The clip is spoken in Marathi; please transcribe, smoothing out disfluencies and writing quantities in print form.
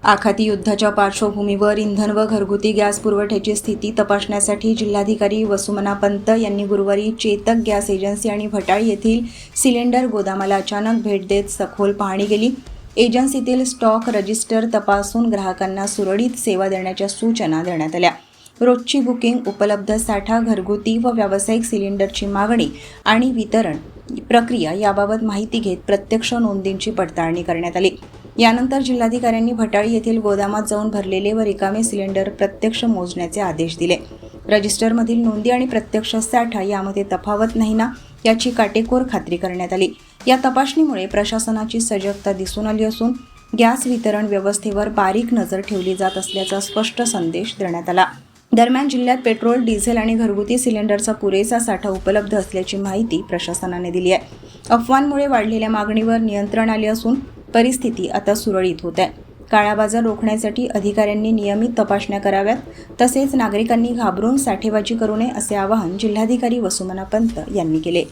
आखाती युद्धाच्या पार्श्वभूमीवर इंधन व घरगुती गॅस पुरवठ्याची स्थिती तपासण्यासाठी जिल्हाधिकारी वसुमना पंत यांनी गुरुवारी चेतक गॅस एजन्सी आणि भटाळ येथील सिलेंडर गोदामाला अचानक भेट देत सखोल पाहणी केली। एजन्सीतील स्टॉक रजिस्टर तपासून ग्राहकांना सुरळीत सेवा देण्याच्या सूचना देण्यात आल्या। रोजची बुकिंग, उपलब्ध साठा, घरगुती व व्यावसायिक सिलेंडरची मागणी आणि वितरण प्रक्रिया याबाबत माहिती घेत प्रत्यक्ष नोंदींची पडताळणी करण्यात आली। यानंतर जिल्हाधिकाऱ्यांनी भटाळ येथील गोदामात जाऊन भरलेले व रिकामे सिलेंडर प्रत्यक्ष मोजण्याचे आदेश दिले। रजिस्टरमधील नोंदी आणि प्रत्यक्ष साठा यामध्ये तफावत नाही ना याची काटेकोर खात्री करण्यात आली। या तपासणीमुळे प्रशासनाची सजगता दिसून आली असून गॅस वितरण व्यवस्थेवर बारीक नजर ठेवली जात असल्याचा स्पष्ट संदेश देण्यात आला। दरम्यान जिल्ह्यात पेट्रोल, डिझेल आणि घरगुती सिलेंडरचा पुरेसा साठा उपलब्ध असल्याची माहिती प्रशासनाने दिली आहे। अफवांमुळे वाढलेल्या मागणीवर नियंत्रण आले असून परिस्थिती आता सुरळीत होत आहे। काळा बाजार रोखण्यासाठी अधिकाऱ्यांनी नियमित तपासण्या कराव्यात, तसेच नागरिकांनी घाबरून साठेबाजी करू नये असे आवाहन जिल्हाधिकारी वसुमना पंत यांनी केले।